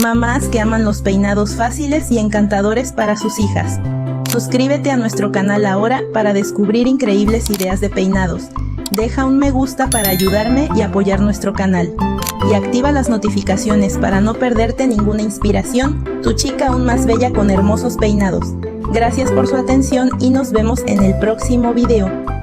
mamás que aman los peinados fáciles y encantadores para sus hijas. Suscríbete a nuestro canal ahora para descubrir increíbles ideas de peinados. Deja un me gusta para ayudarme y apoyar nuestro canal. Y activa las notificaciones para no perderte ninguna inspiración, tu chica aún más bella con hermosos peinados. Gracias por su atención y nos vemos en el próximo video.